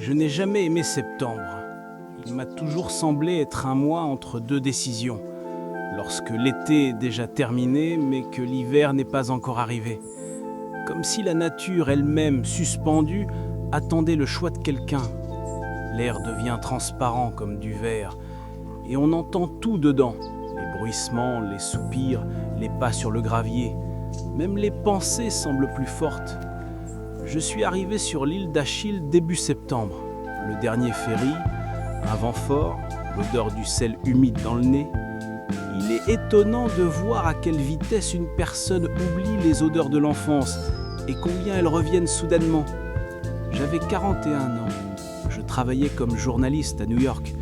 Je n'ai jamais aimé septembre. Il m'a toujours semblé être un mois entre deux décisions. Lorsque l'été est déjà terminé, mais que l'hiver n'est pas encore arrivé. Comme si la nature elle-même, suspendue, attendait le choix de quelqu'un. L'air devient transparent comme du verre, et on entend tout dedans. Les bruissements, les soupirs, les pas sur le gravier. Même les pensées semblent plus fortes. Je suis arrivé sur l'île d'Achille début septembre. Le dernier ferry, un vent fort, l'odeur du sel humide dans le nez. Il est étonnant de voir à quelle vitesse une personne oublie les odeurs de l'enfance et combien elles reviennent soudainement. J'avais 41 ans. Je travaillais comme journaliste à New York,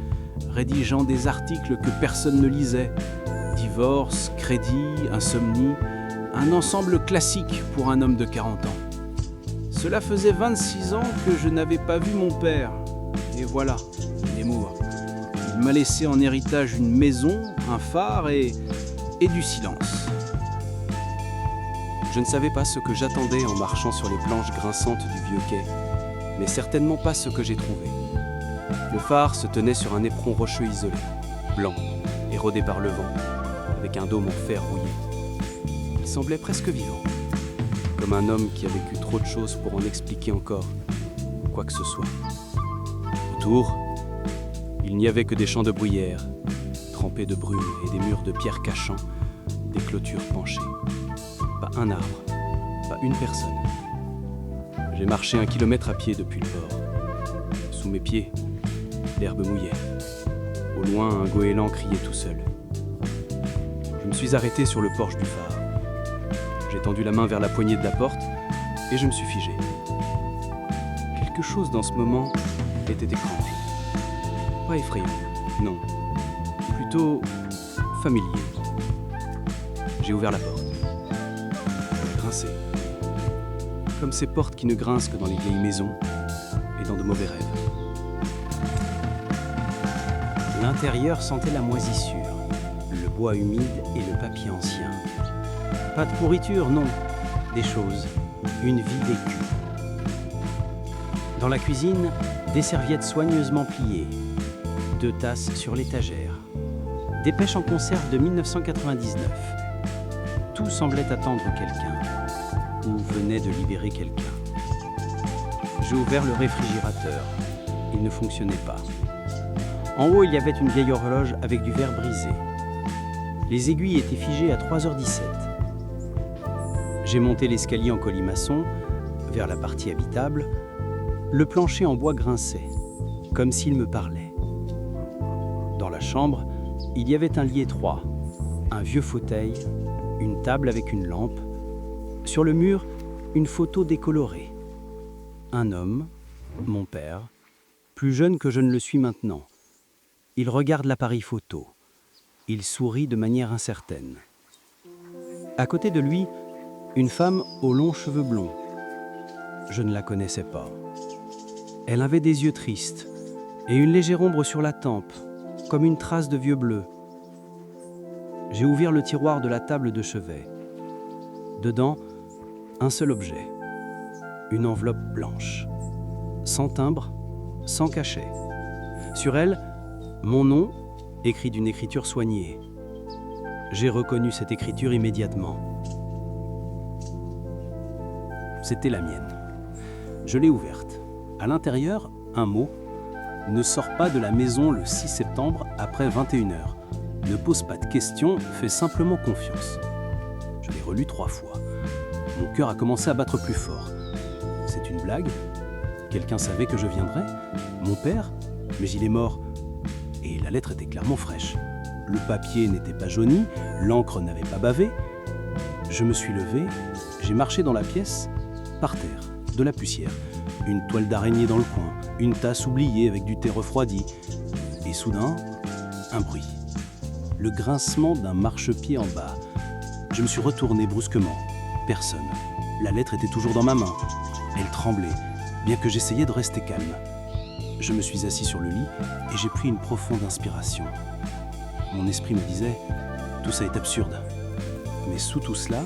rédigeant des articles que personne ne lisait. Divorce, crédit, insomnie, un ensemble classique pour un homme de 40 ans. Cela faisait 26 ans que je n'avais pas vu mon père. Et voilà, Nemours. Il m'a laissé en héritage une maison, un phare et du silence. Je ne savais pas ce que j'attendais en marchant sur les planches grinçantes du vieux quai, mais certainement pas ce que j'ai trouvé. Le phare se tenait sur un éperon rocheux isolé, blanc, érodé par le vent, avec un dôme en fer rouillé. Il semblait presque vivant, comme un homme qui a vécu trop de choses pour en expliquer encore quoi que ce soit. Autour, il n'y avait que des champs de bruyère, trempés de brume et des murs de pierre cachant, des clôtures penchées. Pas un arbre, pas une personne. J'ai marché 1 kilomètre à pied depuis le port. Sous mes pieds, l'herbe mouillait. Au loin, un goéland criait tout seul. Je me suis arrêté sur le porche du phare. J'ai tendu la main vers la poignée de la porte et je me suis figé. Quelque chose dans ce moment était étrange. Pas effrayant, non. Plutôt familier. J'ai ouvert la porte. Grincé. Comme ces portes qui ne grincent que dans les vieilles maisons et dans de mauvais rêves. L'intérieur sentait la moisissure, le bois humide et le papier ancien. Pas de pourriture, non. Des choses. Une vie vécue. Dans la cuisine, des serviettes soigneusement pliées. 2 tasses sur l'étagère. Des pêches en conserve de 1999. Tout semblait attendre quelqu'un. Ou venait de libérer quelqu'un. J'ai ouvert le réfrigérateur. Il ne fonctionnait pas. En haut, il y avait une vieille horloge avec du verre brisé. Les aiguilles étaient figées à 3h17. J'ai monté l'escalier en colimaçon, vers la partie habitable. Le plancher en bois grinçait, comme s'il me parlait. Dans la chambre, il y avait un lit étroit, un vieux fauteuil, une table avec une lampe. Sur le mur, une photo décolorée. Un homme, mon père, plus jeune que je ne le suis maintenant. Il regarde l'appareil photo. Il sourit de manière incertaine. À côté de lui, une femme aux longs cheveux blonds. Je ne la connaissais pas. Elle avait des yeux tristes et une légère ombre sur la tempe, comme une trace de vieux bleu. J'ai ouvert le tiroir de la table de chevet. Dedans, un seul objet. Une enveloppe blanche. Sans timbre, sans cachet. Sur elle, mon nom, écrit d'une écriture soignée. J'ai reconnu cette écriture immédiatement. C'était la mienne. Je l'ai ouverte. À l'intérieur, un mot. Ne sors pas de la maison le 6 septembre après 21h. Ne pose pas de questions, fais simplement confiance. Je l'ai relu 3 fois. Mon cœur a commencé à battre plus fort. C'est une blague? Quelqu'un savait que je viendrais? Mon père? Mais il est mort. Et la lettre était clairement fraîche. Le papier n'était pas jauni, l'encre n'avait pas bavé. Je me suis levé, j'ai marché dans la pièce, par terre, de la poussière, une toile d'araignée dans le coin, une tasse oubliée avec du thé refroidi. Et soudain, un bruit. Le grincement d'un marchepied en bas. Je me suis retourné brusquement. Personne. La lettre était toujours dans ma main. Elle tremblait, bien que j'essayais de rester calme. Je me suis assis sur le lit et j'ai pris une profonde inspiration. Mon esprit me disait « Tout ça est absurde ». Mais sous tout cela,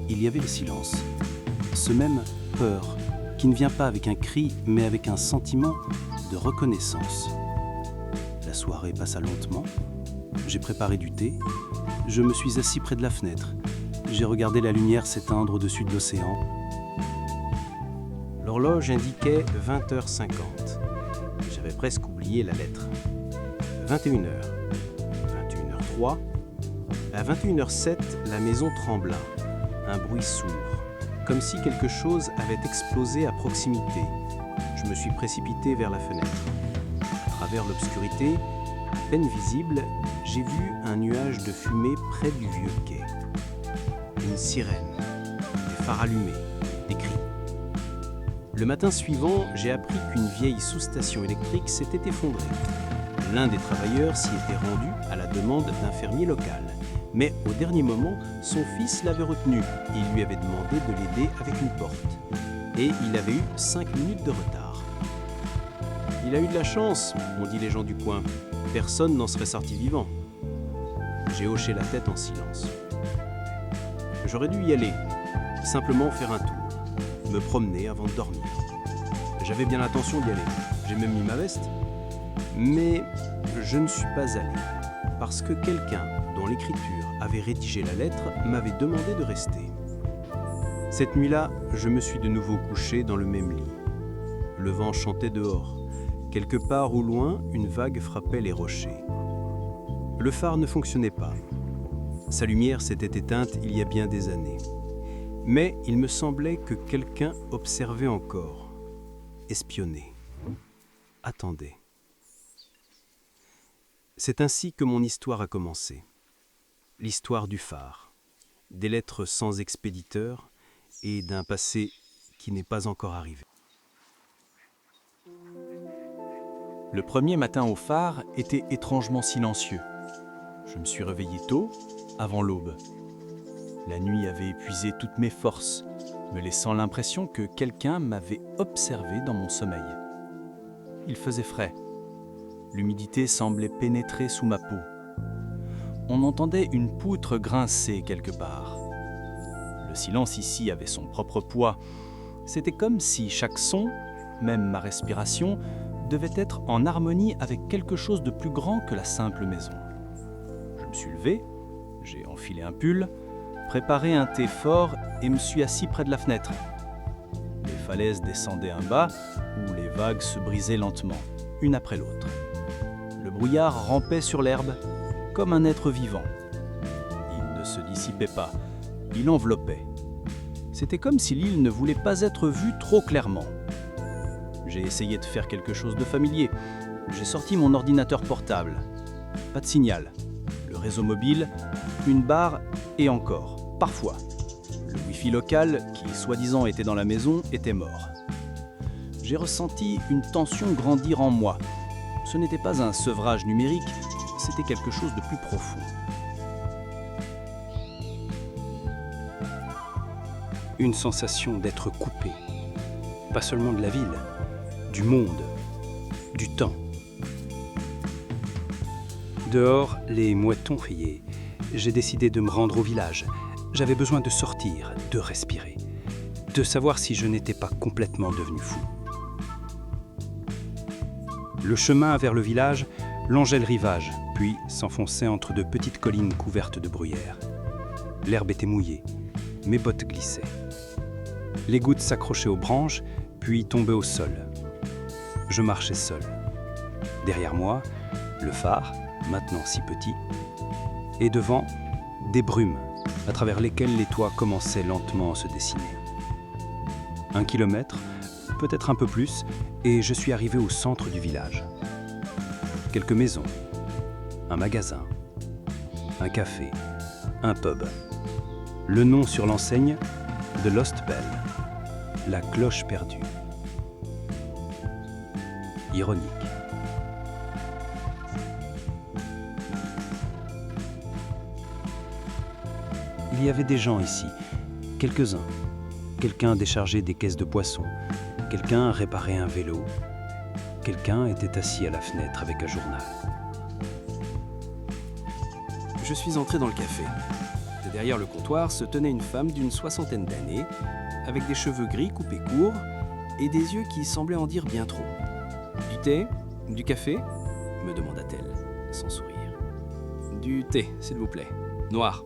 il y avait le silence. Ce même peur, qui ne vient pas avec un cri, mais avec un sentiment de reconnaissance. La soirée passa lentement. J'ai préparé du thé. Je me suis assis près de la fenêtre. J'ai regardé la lumière s'éteindre au-dessus de l'océan. L'horloge indiquait 20h50. J'avais presque oublié la lettre. 21h. 21h03. À 21h07, la maison trembla. Un bruit sourd, comme si quelque chose avait explosé à proximité. Je me suis précipité vers la fenêtre. À travers l'obscurité, à peine visible, j'ai vu un nuage de fumée près du vieux quai. Une sirène, des phares allumés, des cris. Le matin suivant, j'ai appris qu'une vieille sous-station électrique s'était effondrée. L'un des travailleurs s'y était rendu à la demande d'un fermier local. Mais au dernier moment, son fils l'avait retenu et lui avait demandé de l'aider avec une porte. Et il avait eu 5 minutes de retard. Il a eu de la chance, ont dit les gens du coin. Personne n'en serait sorti vivant. J'ai hoché la tête en silence. J'aurais dû y aller, simplement faire un tour, me promener avant de dormir. J'avais bien l'intention d'y aller, j'ai même mis ma veste. Mais je ne suis pas allé, parce que quelqu'un dont l'écriture avait rédigé la lettre m'avait demandé de rester. Cette nuit-là, je me suis de nouveau couché dans le même lit. Le vent chantait dehors. Quelque part au loin, une vague frappait les rochers. Le phare ne fonctionnait pas. Sa lumière s'était éteinte il y a bien des années. Mais il me semblait que quelqu'un observait encore, espionnait, attendait. C'est ainsi que mon histoire a commencé. L'histoire du phare, des lettres sans expéditeur et d'un passé qui n'est pas encore arrivé. Le premier matin au phare était étrangement silencieux. Je me suis réveillé tôt, avant l'aube. La nuit avait épuisé toutes mes forces, me laissant l'impression que quelqu'un m'avait observé dans mon sommeil. Il faisait frais. L'humidité semblait pénétrer sous ma peau. On entendait une poutre grincer quelque part. Le silence ici avait son propre poids. C'était comme si chaque son, même ma respiration, devait être en harmonie avec quelque chose de plus grand que la simple maison. Je me suis levé, j'ai enfilé un pull, préparé un thé fort et me suis assis près de la fenêtre. Les falaises descendaient un bas où les vagues se brisaient lentement, une après l'autre. Le brouillard rampait sur l'herbe comme un être vivant. Il ne se dissipait pas, il enveloppait. C'était comme si l'île ne voulait pas être vue trop clairement. J'ai essayé de faire quelque chose de familier. J'ai sorti mon ordinateur portable. Pas de signal. Le réseau mobile, une barre et encore, parfois. Le Wi-Fi local, qui soi-disant était dans la maison, était mort. J'ai ressenti une tension grandir en moi. Ce n'était pas un sevrage numérique, c'était quelque chose de plus profond. Une sensation d'être coupé, pas seulement de la ville, du monde, du temps. Dehors, les moutons riaient. J'ai décidé de me rendre au village. J'avais besoin de sortir, de respirer, de savoir si je n'étais pas complètement devenu fou. Le chemin vers le village longeait le rivage, puis s'enfonçait entre de petites collines couvertes de bruyère. L'herbe était mouillée, mes bottes glissaient. Les gouttes s'accrochaient aux branches, puis tombaient au sol. Je marchais seul. Derrière moi, le phare, maintenant si petit, et devant, des brumes, à travers lesquelles les toits commençaient lentement à se dessiner. 1 kilomètre, peut-être un peu plus, et je suis arrivé au centre du village. Quelques maisons, un magasin, un café, un pub. Le nom sur l'enseigne, The Lost Bell, la cloche perdue. Ironique. Il y avait des gens ici, quelques-uns. Quelqu'un déchargeait des caisses de poissons, quelqu'un réparait un vélo, quelqu'un était assis à la fenêtre avec un journal. Je suis entré dans le café. Derrière le comptoir se tenait une femme d'une 60aine d'années, avec des cheveux gris coupés courts et des yeux qui semblaient en dire bien trop. « Du thé? Du café ?» me demanda-t-elle, sans sourire. « Du thé, s'il vous plaît. Noir,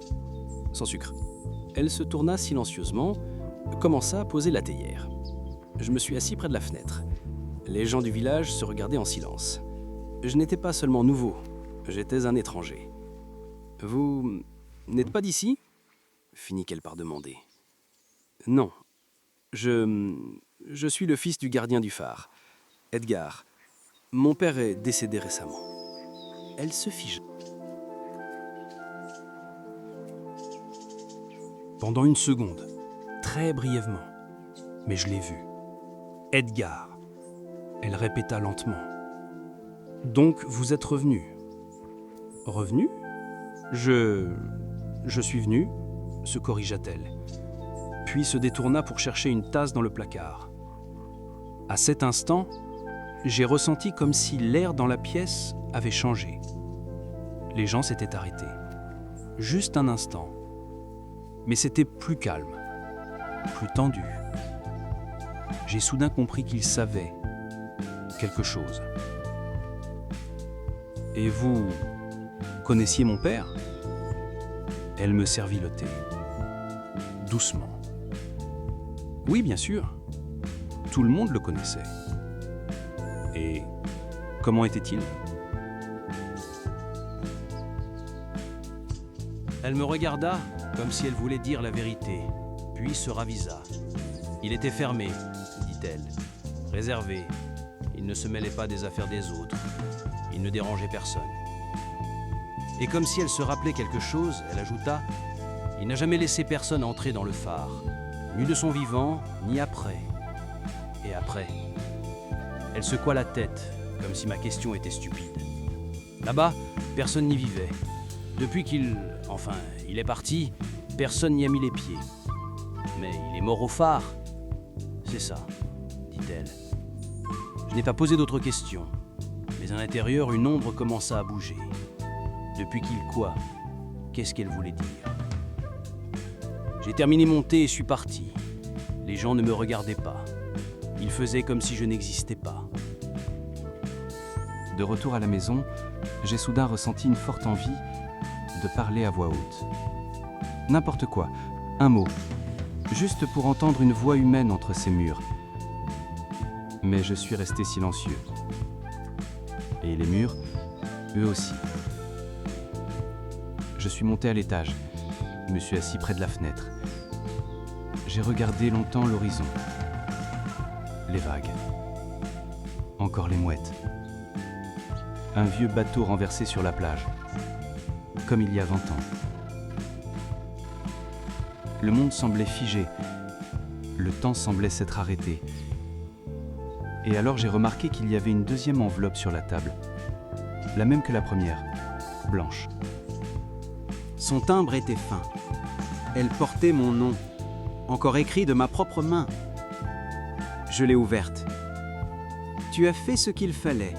sans sucre. » Elle se tourna silencieusement, commença à poser la théière. Je me suis assis près de la fenêtre. Les gens du village se regardaient en silence. Je n'étais pas seulement nouveau, j'étais un étranger. « Vous n'êtes pas d'ici ?» finit-elle par demander. « Non, je suis le fils du gardien du phare, Edgar. Mon père est décédé récemment. » Elle se figea. Pendant une seconde, très brièvement, mais je l'ai vu. Edgar. Elle répéta lentement. Donc vous êtes revenu. Revenu ? Je suis venu, se corrigea-t-elle, puis se détourna pour chercher une tasse dans le placard. À cet instant, j'ai ressenti comme si l'air dans la pièce avait changé. Les gens s'étaient arrêtés. Juste un instant. Mais c'était plus calme, plus tendu. J'ai soudain compris qu'ils savaient quelque chose. « Et vous connaissiez mon père ?» Elle me servit le thé, doucement. « Oui, bien sûr. Tout le monde le connaissait. » « Et comment était-il ?» Elle me regarda comme si elle voulait dire la vérité, puis se ravisa. « Il était fermé, dit-elle, réservé. Il ne se mêlait pas des affaires des autres. Il ne dérangeait personne. » Et comme si elle se rappelait quelque chose, elle ajouta « Il n'a jamais laissé personne entrer dans le phare, ni de son vivant, ni après. » Et après, elle secoua la tête, comme si ma question était stupide. Là-bas, personne n'y vivait. Depuis qu'il est parti, personne n'y a mis les pieds. Mais il est mort au phare. C'est ça, dit-elle. Je n'ai pas posé d'autres questions, mais à l'intérieur, une ombre commença à bouger. Depuis qu'il quoi? Qu'est-ce qu'elle voulait dire? J'ai terminé mon thé et suis parti. Les gens ne me regardaient pas. Ils faisaient comme si je n'existais pas. De retour à la maison, j'ai soudain ressenti une forte envie de parler à voix haute. N'importe quoi, un mot, juste pour entendre une voix humaine entre ces murs. Mais je suis resté silencieux. Et les murs, eux aussi. Je suis monté à l'étage, me suis assis près de la fenêtre. J'ai regardé longtemps l'horizon. Les vagues. Encore les mouettes. Un vieux bateau renversé sur la plage, comme il y a 20 ans. Le monde semblait figé, le temps semblait s'être arrêté. Et alors j'ai remarqué qu'il y avait une deuxième enveloppe sur la table, la même que la première, blanche. Son timbre était fin. Elle portait mon nom, encore écrit de ma propre main. Je l'ai ouverte. Tu as fait ce qu'il fallait.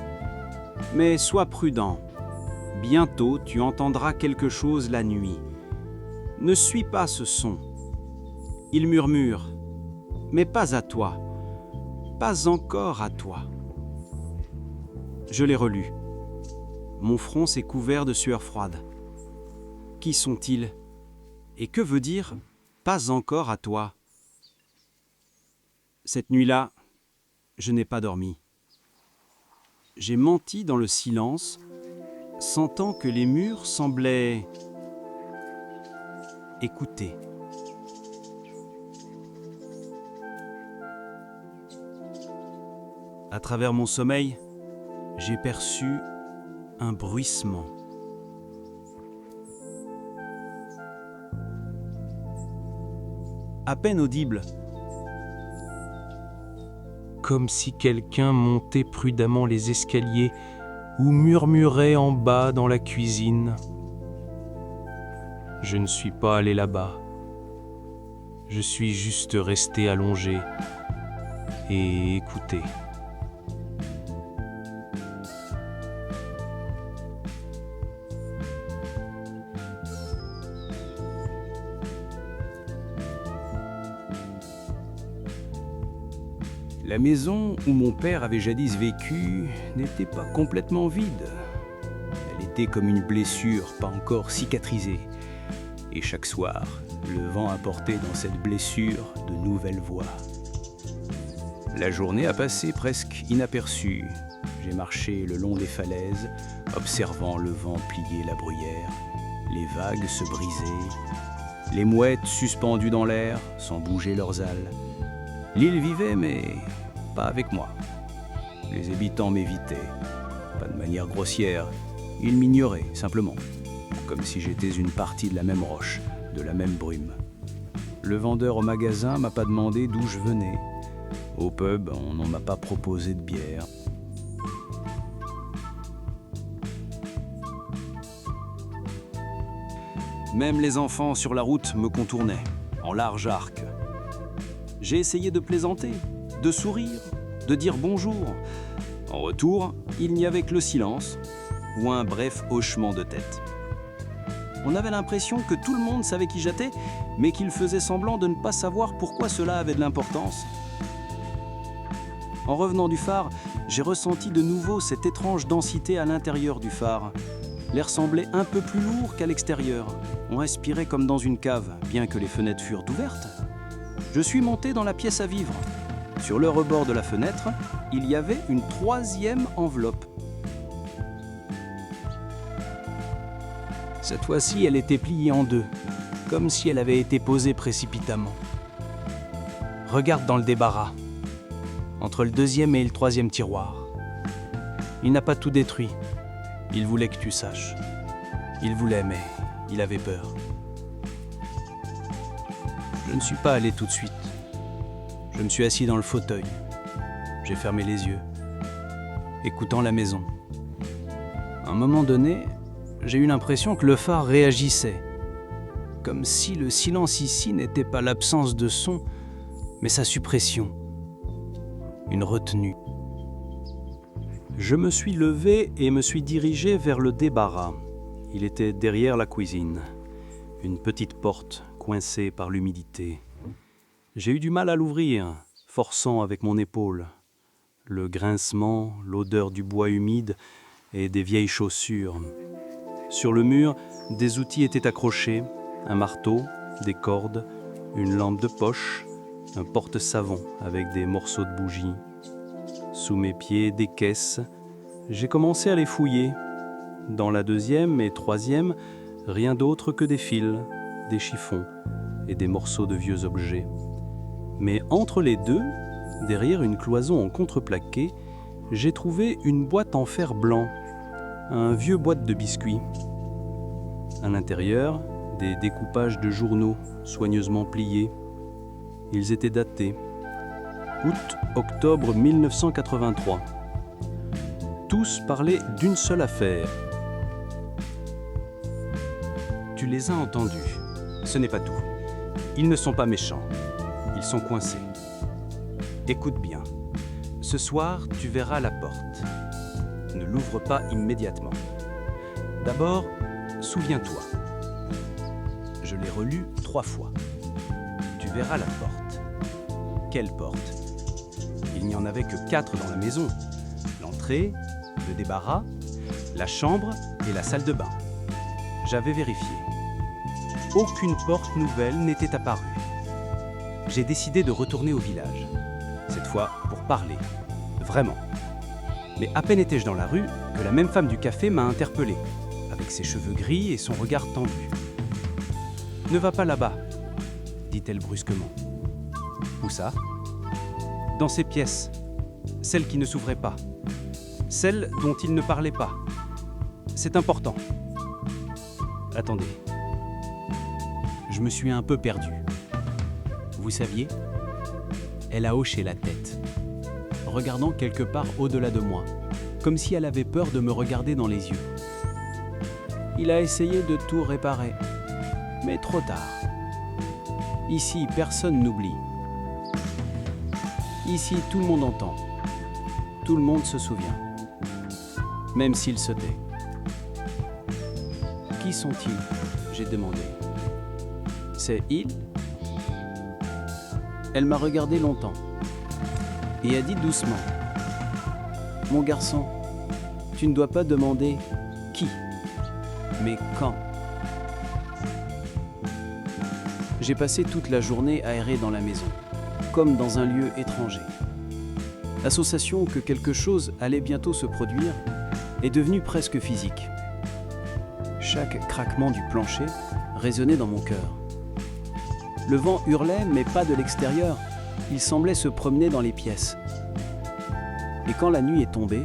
Mais sois prudent. Bientôt, tu entendras quelque chose la nuit. Ne suis pas ce son. Il murmure, mais pas à toi. Pas encore à toi. Je l'ai relu. Mon front s'est couvert de sueur froide. Qui sont-ils? Et que veut dire « pas encore à toi » ? Cette nuit-là, je n'ai pas dormi. J'ai menti dans le silence, sentant que les murs semblaient écouter. À travers mon sommeil, j'ai perçu un bruissement. À peine audible. Comme si quelqu'un montait prudemment les escaliers ou murmurait en bas dans la cuisine. Je ne suis pas allé là-bas. Je suis juste resté allongé et écouté. La maison où mon père avait jadis vécu n'était pas complètement vide. Elle était comme une blessure pas encore cicatrisée. Et chaque soir, le vent apportait dans cette blessure de nouvelles voix. La journée a passé presque inaperçue. J'ai marché le long des falaises, observant le vent plier la bruyère, les vagues se briser, les mouettes suspendues dans l'air sans bouger leurs ailes. L'île vivait, mais pas avec moi. Les habitants m'évitaient, pas de manière grossière. Ils m'ignoraient, simplement, comme si j'étais une partie de la même roche, de la même brume. Le vendeur au magasin m'a pas demandé d'où je venais. Au pub, on ne m'a pas proposé de bière. Même les enfants sur la route me contournaient, en large arc. J'ai essayé de plaisanter, de sourire, de dire bonjour. En retour, il n'y avait que le silence ou un bref hochement de tête. On avait l'impression que tout le monde savait qui j'étais, mais qu'il faisait semblant de ne pas savoir pourquoi cela avait de l'importance. En revenant du phare, j'ai ressenti de nouveau cette étrange densité à l'intérieur du phare. L'air semblait un peu plus lourd qu'à l'extérieur. On respirait comme dans une cave, bien que les fenêtres furent ouvertes. Je suis monté dans la pièce à vivre. Sur le rebord de la fenêtre, il y avait une troisième enveloppe. Cette fois-ci, elle était pliée en deux, comme si elle avait été posée précipitamment. Regarde dans le débarras, entre le deuxième et le troisième tiroir. Il n'a pas tout détruit. Il voulait que tu saches. Il voulait, mais il avait peur. Je ne suis pas allé tout de suite. Je me suis assis dans le fauteuil. J'ai fermé les yeux, écoutant la maison. À un moment donné, j'ai eu l'impression que le phare réagissait, comme si le silence ici n'était pas l'absence de son, mais sa suppression, une retenue. Je me suis levé et me suis dirigé vers le débarras. Il était derrière la cuisine, une petite porte coincée par l'humidité. J'ai eu du mal à l'ouvrir, forçant avec mon épaule. Le grincement, l'odeur du bois humide et des vieilles chaussures. Sur le mur, des outils étaient accrochés, un marteau, des cordes, une lampe de poche, un porte-savon avec des morceaux de bougie. Sous mes pieds, des caisses. J'ai commencé à les fouiller. Dans la deuxième et troisième, rien d'autre que des fils, des chiffons et des morceaux de vieux objets. Mais entre les deux, derrière une cloison en contreplaqué, j'ai trouvé une boîte en fer blanc, un vieux boîte de biscuits. À l'intérieur, des découpages de journaux soigneusement pliés. Ils étaient datés. Août-octobre 1983. Tous parlaient d'une seule affaire. Tu les as entendus. Ce n'est pas tout. Ils ne sont pas méchants. Ils sont coincés. Écoute bien. Ce soir, tu verras la porte. Ne l'ouvre pas immédiatement. D'abord, souviens-toi. Je l'ai relu 3 fois. Tu verras la porte. Quelle porte ? Il n'y en avait que 4 dans la maison. L'entrée, le débarras, la chambre et la salle de bain. J'avais vérifié. Aucune porte nouvelle n'était apparue. J'ai décidé de retourner au village. Cette fois, pour parler. Vraiment. Mais à peine étais-je dans la rue que la même femme du café m'a interpellé, avec ses cheveux gris et son regard tendu. « Ne va pas là-bas », dit-elle brusquement. « Où ça ?»« Dans ces pièces, celles qui ne s'ouvraient pas, celles dont il ne parlait pas. C'est important. » Attendez. Je me suis un peu perdu. Vous saviez ? Elle a hoché la tête, regardant quelque part au-delà de moi, comme si elle avait peur de me regarder dans les yeux. Il a essayé de tout réparer, mais trop tard. Ici, personne n'oublie. Ici, tout le monde entend. Tout le monde se souvient, même s'il se tait. Qui sont-ils ? J'ai demandé. C'est ils ? Elle m'a regardé longtemps. et a dit doucement : « Mon garçon, tu ne dois pas demander qui, mais quand. » J'ai passé toute la journée à errer dans la maison, comme dans un lieu étranger. L'association que quelque chose allait bientôt se produire est devenue presque physique. Chaque craquement du plancher résonnait dans mon cœur. Le vent hurlait, mais pas de l'extérieur. Il semblait se promener dans les pièces. Et quand la nuit est tombée,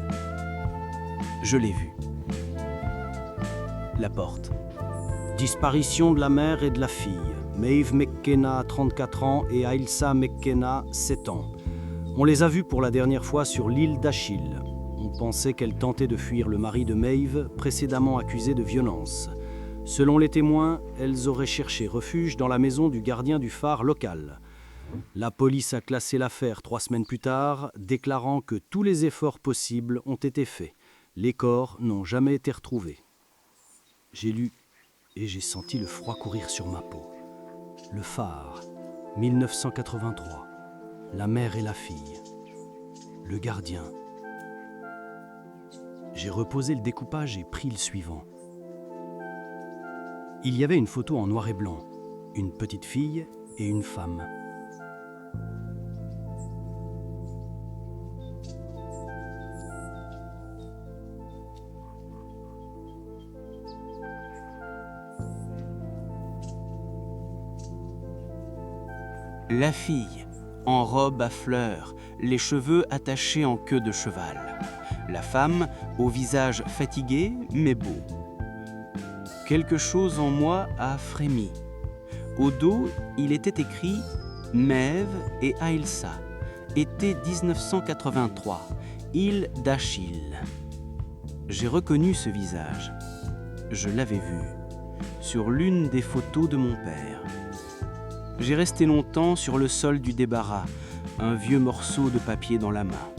je l'ai vu. La porte. Disparition de la mère et de la fille. Maeve McKenna, 34 ans, et Ailsa McKenna, 7 ans. On les a vus pour la dernière fois sur l'île d'Achille. On pensait qu'elle tentait de fuir le mari de Maeve, précédemment accusé de violence. Selon les témoins, elles auraient cherché refuge dans la maison du gardien du phare local. La police a classé l'affaire 3 semaines plus tard, déclarant que tous les efforts possibles ont été faits. Les corps n'ont jamais été retrouvés. J'ai lu et j'ai senti le froid courir sur ma peau. Le phare, 1983. La mère et la fille. Le gardien. J'ai reposé le découpage et pris le suivant. Il y avait une photo en noir et blanc, une petite fille et une femme. La fille, en robe à fleurs, les cheveux attachés en queue de cheval. La femme, au visage fatigué mais beau. Quelque chose en moi a frémi. Au dos, il était écrit « Maeve et Ailsa, été 1983, île d'Achille ». J'ai reconnu ce visage. Je l'avais vu sur l'une des photos de mon père. J'ai resté longtemps sur le sol du débarras, un vieux morceau de papier dans la main.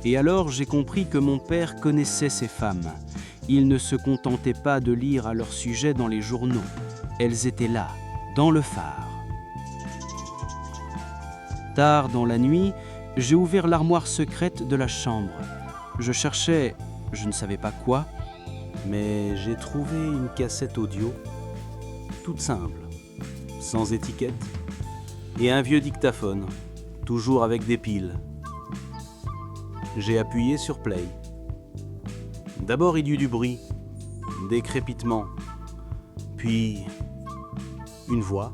Et alors j'ai compris que mon père connaissait ces femmes. Il ne se contentait pas de lire à leur sujet dans les journaux. Elles étaient là, dans le phare. Tard dans la nuit, j'ai ouvert l'armoire secrète de la chambre. Je cherchais, je ne savais pas quoi, mais j'ai trouvé une cassette audio, toute simple, sans étiquette, et un vieux dictaphone, toujours avec des piles. J'ai appuyé sur play. D'abord il y eut du bruit, des crépitements, puis une voix.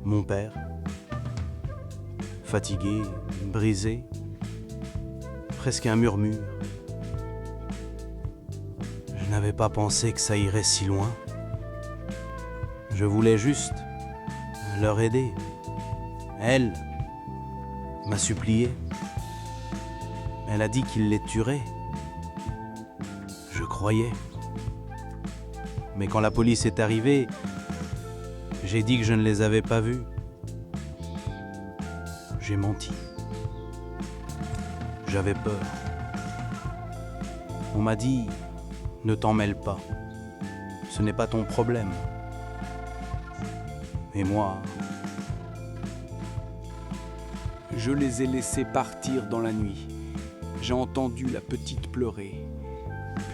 Mon père, fatigué, brisé, presque un murmure. Je n'avais pas pensé que ça irait si loin. Je voulais juste leur aider. Elle m'a supplié. Elle a dit qu'il les tuerait. Je croyais. Mais quand la police est arrivée, j'ai dit que je ne les avais pas vus. J'ai menti. J'avais peur. On m'a dit, ne t'en mêle pas. Ce n'est pas ton problème. Et moi, je les ai laissés partir dans la nuit. J'ai entendu la petite pleurer.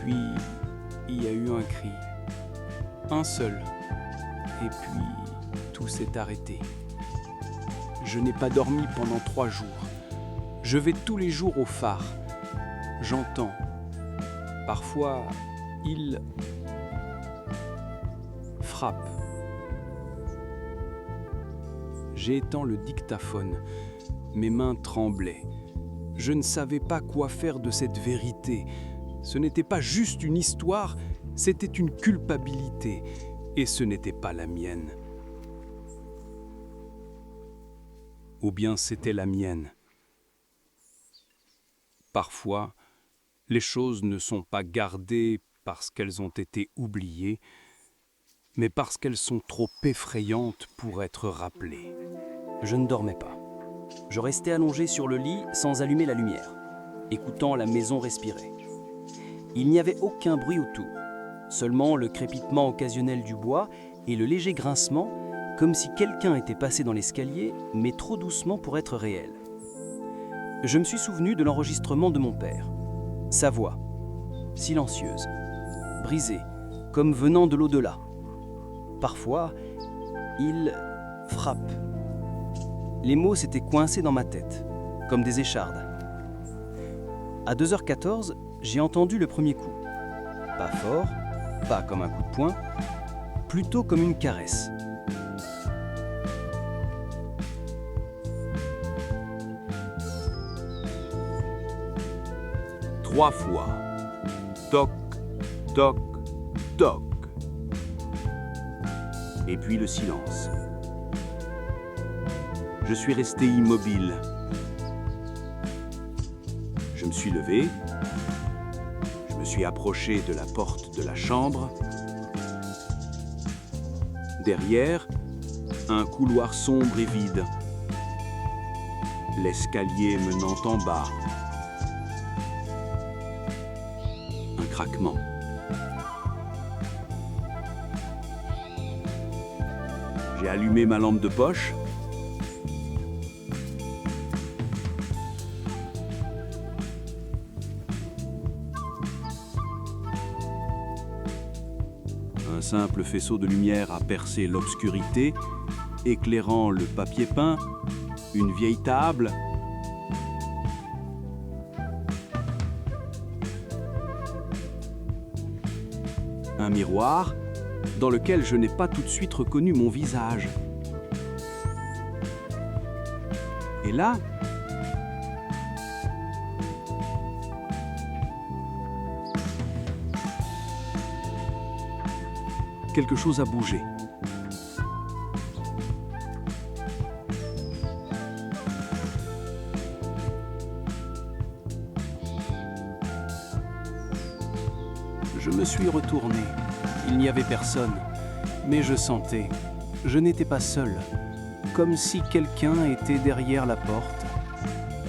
Puis, il y a eu un cri. Un seul. Et puis, tout s'est arrêté. Je n'ai pas dormi pendant 3 jours. Je vais tous les jours au phare. J'entends. Parfois, il frappe. J'ai éteint le dictaphone. Mes mains tremblaient. Je ne savais pas quoi faire de cette vérité. Ce n'était pas juste une histoire, c'était une culpabilité. Et ce n'était pas la mienne. Ou bien c'était la mienne. Parfois, les choses ne sont pas gardées parce qu'elles ont été oubliées, mais parce qu'elles sont trop effrayantes pour être rappelées. Je ne dormais pas. Je restais allongé sur le lit sans allumer la lumière, écoutant la maison respirer. Il n'y avait aucun bruit autour, seulement le crépitement occasionnel du bois et le léger grincement comme si quelqu'un était passé dans l'escalier, mais trop doucement pour être réel. Je me suis souvenu de l'enregistrement de mon père. Sa voix, silencieuse, brisée, comme venant de l'au-delà. Parfois, il frappe. Les mots s'étaient coincés dans ma tête, comme des échardes. À 2h14, j'ai entendu le premier coup. Pas fort, pas comme un coup de poing, plutôt comme une caresse. Trois fois. Toc, toc, toc. Et puis le silence. Je suis resté immobile. Je me suis levé. Je me suis approché de la porte de la chambre. Derrière, un couloir sombre et vide. L'escalier menant en bas. Un craquement. J'ai allumé ma lampe de poche. Un simple faisceau de lumière a percé l'obscurité, éclairant le papier peint, une vieille table, un miroir dans lequel je n'ai pas tout de suite reconnu mon visage. Et là, quelque chose a bougé. Je me suis retourné. Il n'y avait personne, mais je sentais. Je n'étais pas seul, comme si quelqu'un était derrière la porte,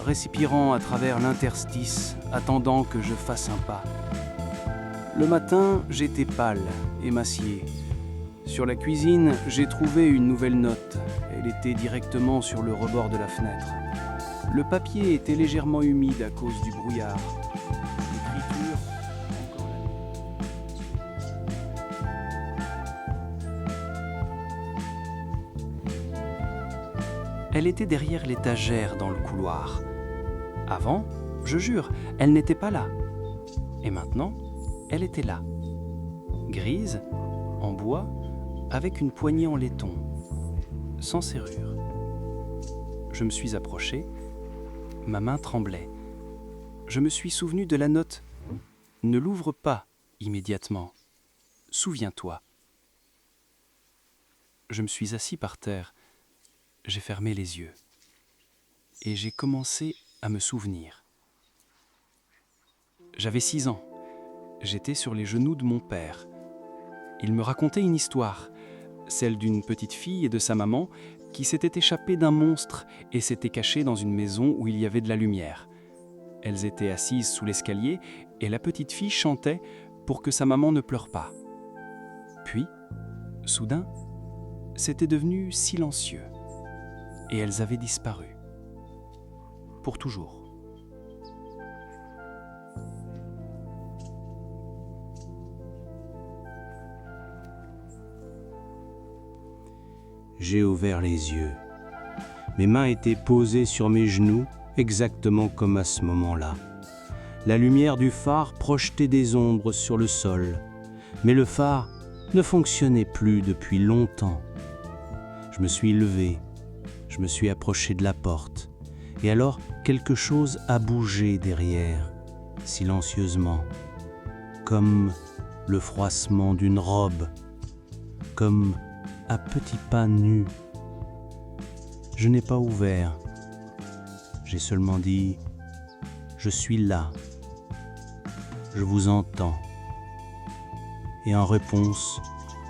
respirant à travers l'interstice, attendant que je fasse un pas. Le matin, j'étais pâle, émacié. Sur la cuisine, j'ai trouvé une nouvelle note. Elle était directement sur le rebord de la fenêtre. Le papier était légèrement humide à cause du brouillard. L'écriture, encore la... Elle était derrière l'étagère dans le couloir. Avant, je jure, elle n'était pas là. Et maintenant, elle était là. Grise, en bois, avec une poignée en laiton, sans serrure. Je me suis approché, ma main tremblait. Je me suis souvenu de la note. Ne l'ouvre pas immédiatement. Souviens-toi. Je me suis assis par terre. J'ai fermé les yeux. Et j'ai commencé à me souvenir. J'avais 6 ans. J'étais sur les genoux de mon père. Il me racontait une histoire, celle d'une petite fille et de sa maman qui s'étaient échappées d'un monstre et s'étaient cachées dans une maison où il y avait de la lumière. Elles étaient assises sous l'escalier et la petite fille chantait pour que sa maman ne pleure pas. Puis, soudain, c'était devenu silencieux et elles avaient disparu. Pour toujours. J'ai ouvert les yeux. Mes mains étaient posées sur mes genoux, exactement comme à ce moment-là. La lumière du phare projetait des ombres sur le sol, mais le phare ne fonctionnait plus depuis longtemps. Je me suis levé, je me suis approché de la porte, et alors quelque chose a bougé derrière, silencieusement, comme le froissement d'une robe, comme à petits pas nus. Je n'ai pas ouvert. J'ai seulement dit « Je suis là. Je vous entends. » Et en réponse,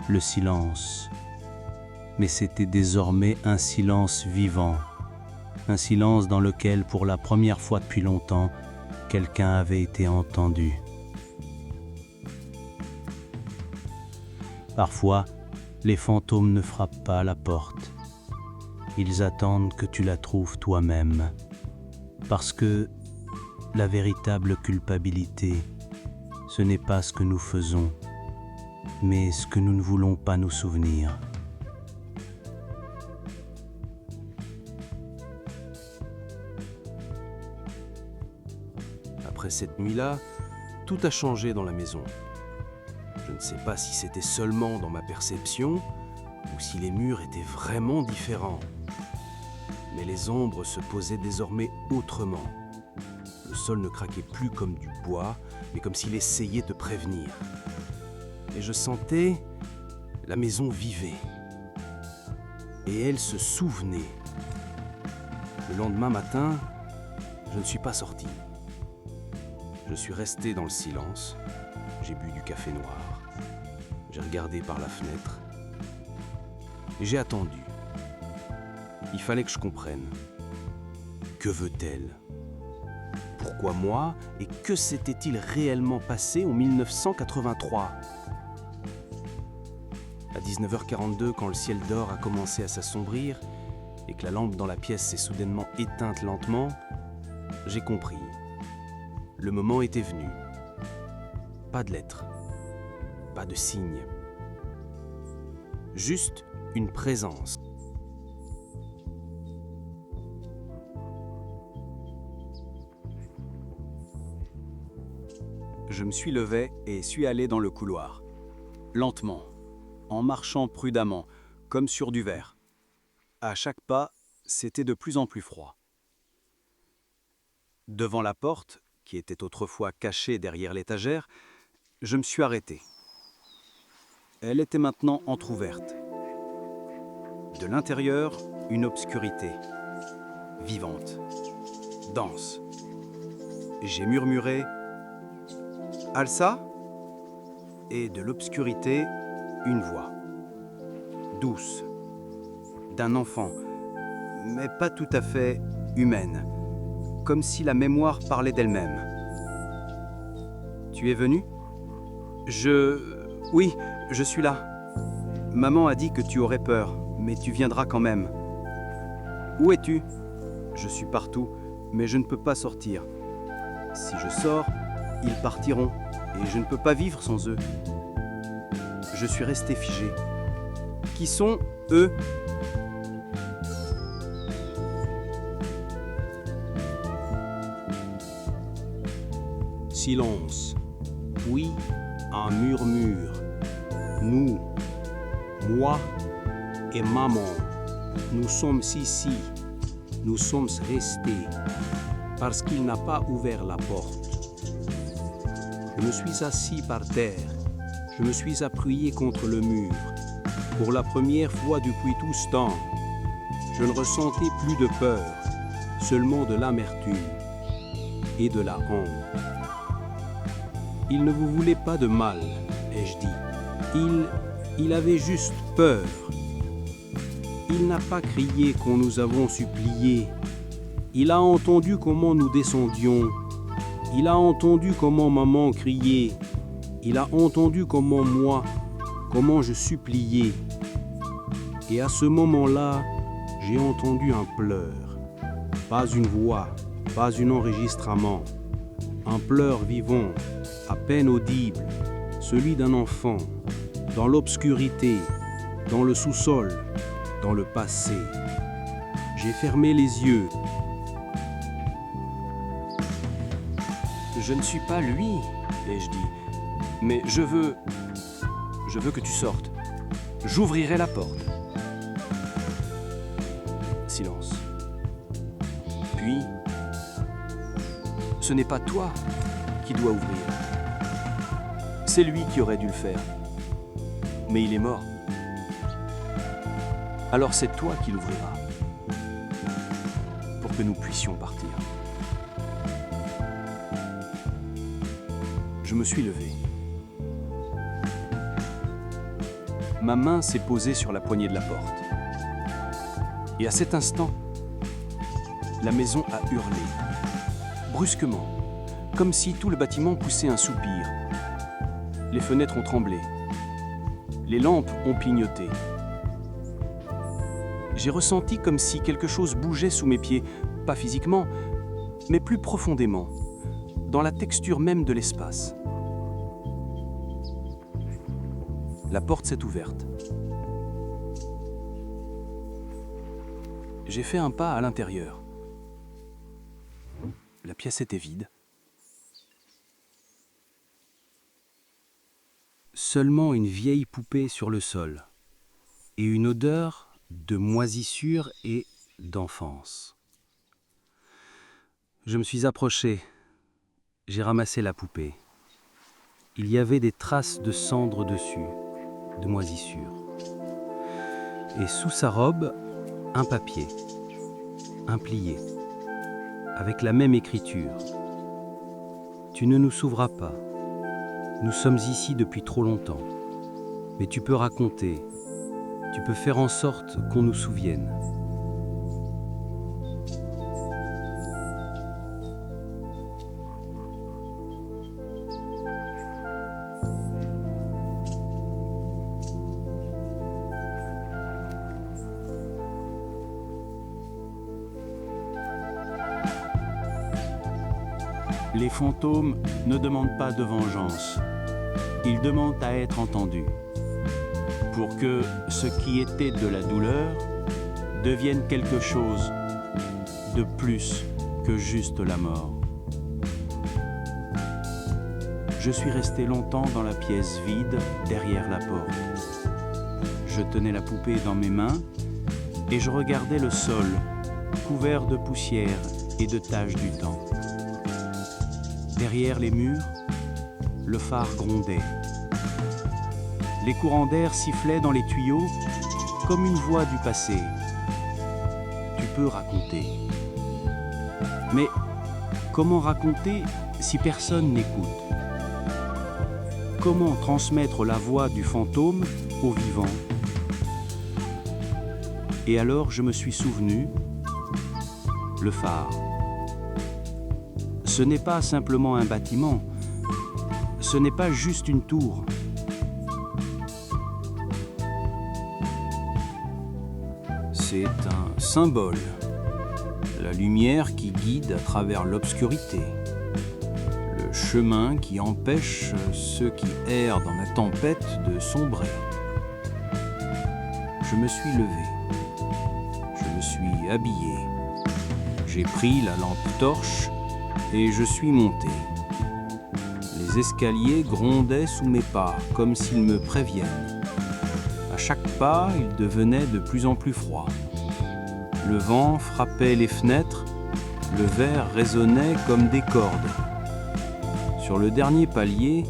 le silence. Mais c'était désormais un silence vivant. Un silence dans lequel, pour la première fois depuis longtemps, quelqu'un avait été entendu. Parfois, Les fantômes ne frappent pas à la porte. Ils attendent que tu la trouves toi-même. Parce que la véritable culpabilité, ce n'est pas ce que nous faisons, mais ce que nous ne voulons pas nous souvenir. Après cette nuit-là, tout a changé dans la maison. Je ne sais pas si c'était seulement dans ma perception ou si les murs étaient vraiment différents. Mais les ombres se posaient désormais autrement. Le sol ne craquait plus comme du bois, mais comme s'il essayait de prévenir. Et je sentais la maison vivait. Et elle se souvenait. Le lendemain matin, je ne suis pas sorti. Je suis resté dans le silence. J'ai bu du café noir. J'ai regardé par la fenêtre. Et j'ai attendu. Il fallait que je comprenne. Que veut-elle ? Pourquoi moi ? Et que s'était-il réellement passé en 1983 ? À 19h42, quand le ciel d'or a commencé à s'assombrir et que la lampe dans la pièce s'est soudainement éteinte lentement, j'ai compris. Le moment était venu. Pas de lettres, pas de signes. Juste une présence. Je me suis levé et suis allé dans le couloir. Lentement, en marchant prudemment, comme sur du verre. À chaque pas, c'était de plus en plus froid. Devant la porte, qui était autrefois cachée derrière l'étagère, je me suis arrêté. Elle était maintenant entr'ouverte. De l'intérieur, une obscurité, vivante, dense. J'ai murmuré « Alsa ?» et de l'obscurité, une voix, douce, d'un enfant, mais pas tout à fait humaine, comme si la mémoire parlait d'elle-même. « Tu es venu ? » Oui, je suis là. Maman a dit que tu aurais peur, mais tu viendras quand même. Où es-tu ? Je suis partout, mais je ne peux pas sortir. Si je sors, ils partiront, et je ne peux pas vivre sans eux. Je suis resté figé. Qui sont eux ? Silence. Puis un murmure. Nous, moi et maman, nous sommes ici. Nous sommes restés parce qu'il n'a pas ouvert la porte. Je me suis assis par terre. Je me suis appuyé contre le mur. Pour la première fois depuis tout ce temps, je ne ressentais plus de peur, seulement de l'amertume et de la honte. Il ne vous voulait pas de mal, ai-je dit. Il avait juste peur. Il n'a pas crié quand nous avons supplié. Il a entendu comment nous descendions. Il a entendu comment maman criait. Il a entendu comment je suppliais. Et à ce moment-là, j'ai entendu un pleur. Pas une voix, pas un enregistrement. Un pleur vivant, à peine audible, celui d'un enfant, dans l'obscurité, dans le sous-sol, dans le passé. J'ai fermé les yeux. Je ne suis pas lui, ai-je dit. Mais je veux que tu sortes. J'ouvrirai la porte. Silence. Puis, ce n'est pas toi qui dois ouvrir. C'est lui qui aurait dû le faire. Mais il est mort. Alors c'est toi qui l'ouvriras. Pour que nous puissions partir. Je me suis levé. Ma main s'est posée sur la poignée de la porte. Et à cet instant, la maison a hurlé, brusquement, comme si tout le bâtiment poussait un soupir. Les fenêtres ont tremblé. Les lampes ont clignoté. J'ai ressenti comme si quelque chose bougeait sous mes pieds, pas physiquement, mais plus profondément, dans la texture même de l'espace. La porte s'est ouverte. J'ai fait un pas à l'intérieur. La pièce était vide. Seulement une vieille poupée sur le sol et une odeur de moisissure et d'enfance. Je me suis approché. J'ai ramassé la poupée. Il y avait des traces de cendres dessus, de moisissure. Et sous sa robe, un papier, un plié, avec la même écriture. Tu ne nous sauveras pas. Nous sommes ici depuis trop longtemps. Mais tu peux raconter. Tu peux faire en sorte qu'on nous souvienne. Les fantômes ne demandent pas de vengeance. Ils demandent à être entendus. Pour que ce qui était de la douleur devienne quelque chose de plus que juste la mort. Je suis resté longtemps dans la pièce vide derrière la porte. Je tenais la poupée dans mes mains et je regardais le sol couvert de poussière et de taches du temps. Derrière les murs, le phare grondait. Les courants d'air sifflaient dans les tuyaux comme une voix du passé. Tu peux raconter. Mais comment raconter si personne n'écoute? Comment transmettre la voix du fantôme aux vivants? Et alors je me suis souvenu, le phare. Ce n'est pas simplement un bâtiment, ce n'est pas juste une tour. C'est un symbole, la lumière qui guide à travers l'obscurité, le chemin qui empêche ceux qui errent dans la tempête de sombrer. Je me suis levé, je me suis habillé, j'ai pris la lampe torche et je suis monté. Les escaliers grondaient sous mes pas, comme s'ils me préviennent. À chaque pas, il devenait de plus en plus froid. Le vent frappait les fenêtres, le verre résonnait comme des cordes. Sur le dernier palier,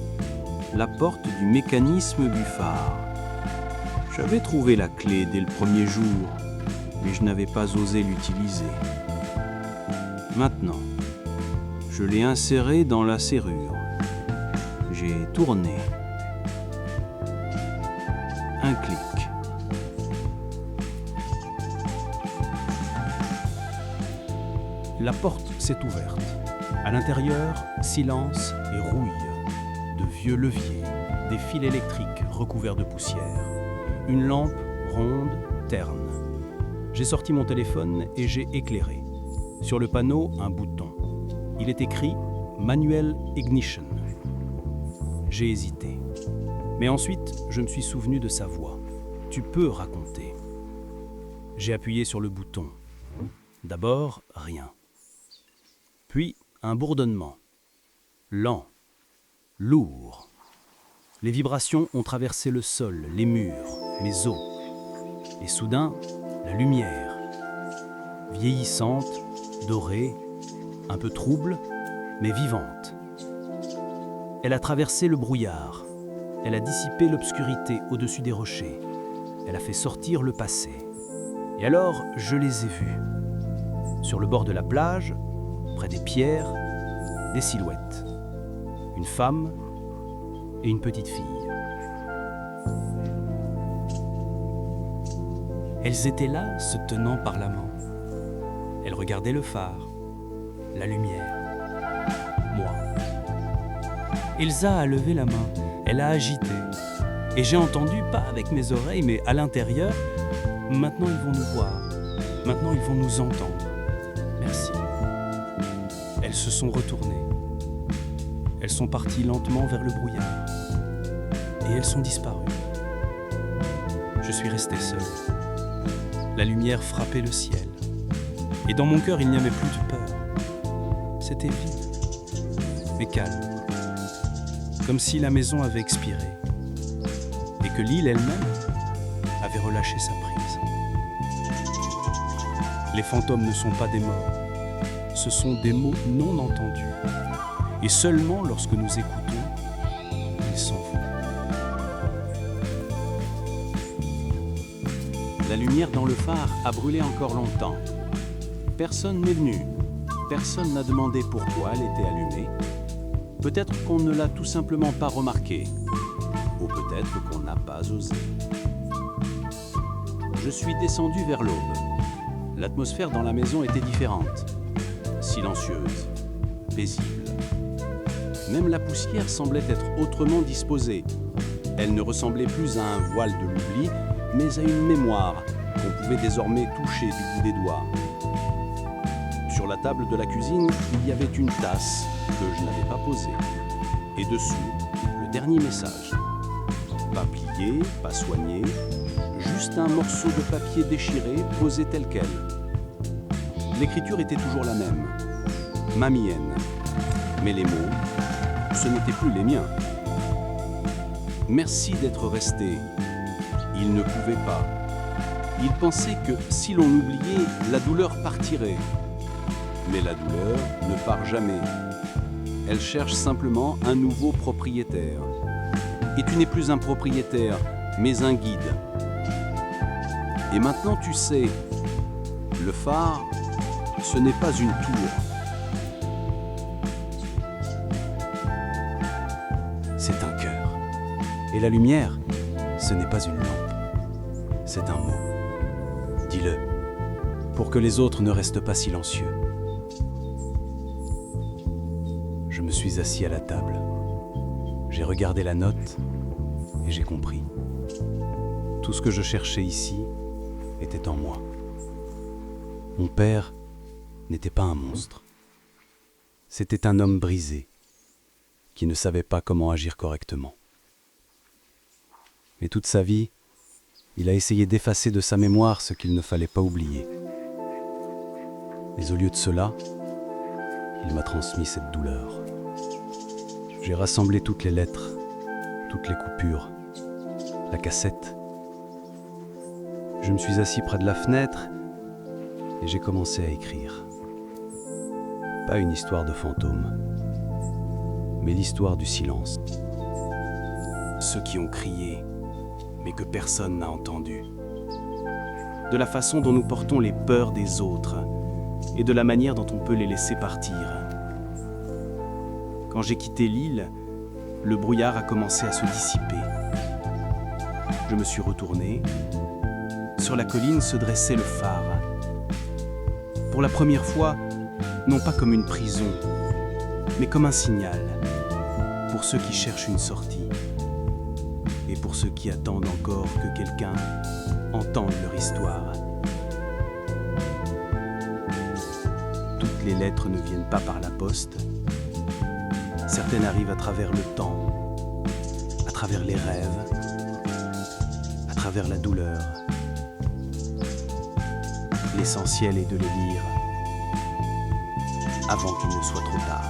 la porte du mécanisme du phare. J'avais trouvé la clé dès le premier jour, mais je n'avais pas osé l'utiliser. Maintenant, je l'ai inséré dans la serrure. J'ai tourné. Un clic. La porte s'est ouverte. À l'intérieur, silence et rouille. De vieux leviers, des fils électriques recouverts de poussière. Une lampe ronde, terne. J'ai sorti mon téléphone et j'ai éclairé. Sur le panneau, un bouton. Il est écrit « Manual Ignition ». J'ai hésité. Mais ensuite, je me suis souvenu de sa voix. « Tu peux raconter ». J'ai appuyé sur le bouton. D'abord, rien. Puis, un bourdonnement. Lent. Lourd. Les vibrations ont traversé le sol, les murs, mes os. Et soudain, la lumière. Vieillissante, dorée, un peu trouble, mais vivante. Elle a traversé le brouillard. Elle a dissipé l'obscurité au-dessus des rochers. Elle a fait sortir le passé. Et alors, je les ai vus. Sur le bord de la plage, près des pierres, des silhouettes. Une femme et une petite fille. Elles étaient là, se tenant par la main. Elles regardaient le phare, la lumière, moi. Elsa a levé la main, elle a agité. Et j'ai entendu, pas avec mes oreilles, mais à l'intérieur, maintenant ils vont nous voir, maintenant ils vont nous entendre. Merci. Elles se sont retournées. Elles sont parties lentement vers le brouillard. Et elles sont disparues. Je suis resté seul. La lumière frappait le ciel. Et dans mon cœur, il n'y avait plus de peur. C'était vide, mais calme. Comme si la maison avait expiré. Et que l'île elle-même avait relâché sa prise. Les fantômes ne sont pas des morts. Ce sont des mots non entendus. Et seulement lorsque nous écoutons, ils s'en vont. La lumière dans le phare a brûlé encore longtemps. Personne n'est venu. Personne n'a demandé pourquoi elle était allumée. Peut-être qu'on ne l'a tout simplement pas remarqué. Ou peut-être qu'on n'a pas osé. Je suis descendu vers l'aube. L'atmosphère dans la maison était différente. Silencieuse, paisible. Même la poussière semblait être autrement disposée. Elle ne ressemblait plus à un voile de l'oubli, mais à une mémoire qu'on pouvait désormais toucher du bout des doigts. Sur la table de la cuisine, il y avait une tasse que je n'avais pas posée. Et dessous, le dernier message. Pas plié, pas soigné, juste un morceau de papier déchiré posé tel quel. L'écriture était toujours la même, ma mienne. Mais les mots, ce n'étaient plus les miens. Merci d'être resté. Il ne pouvait pas. Il pensait que si l'on oubliait, la douleur partirait. Mais la douleur ne part jamais. Elle cherche simplement un nouveau propriétaire. Et tu n'es plus un propriétaire, mais un guide. Et maintenant tu sais, le phare, ce n'est pas une tour. C'est un cœur. Et la lumière, ce n'est pas une lampe. C'est un mot. Dis-le, pour que les autres ne restent pas silencieux. Je me suis assis à la table. J'ai regardé la note et j'ai compris. Tout ce que je cherchais ici était en moi. Mon père n'était pas un monstre. C'était un homme brisé, qui ne savait pas comment agir correctement. Mais toute sa vie, il a essayé d'effacer de sa mémoire ce qu'il ne fallait pas oublier. Mais au lieu de cela, il m'a transmis cette douleur. J'ai rassemblé toutes les lettres, toutes les coupures, la cassette. Je me suis assis près de la fenêtre et j'ai commencé à écrire. Pas une histoire de fantôme, mais l'histoire du silence. Ceux qui ont crié, mais que personne n'a entendu. De la façon dont nous portons les peurs des autres et de la manière dont on peut les laisser partir. Quand j'ai quitté l'île, le brouillard a commencé à se dissiper. Je me suis retourné. Sur la colline se dressait le phare. Pour la première fois, non pas comme une prison, mais comme un signal pour ceux qui cherchent une sortie et pour ceux qui attendent encore que quelqu'un entende leur histoire. Toutes les lettres ne viennent pas par la poste. Certaines arrivent à travers le temps, à travers les rêves, à travers la douleur. L'essentiel est de les lire avant qu'il ne soit trop tard.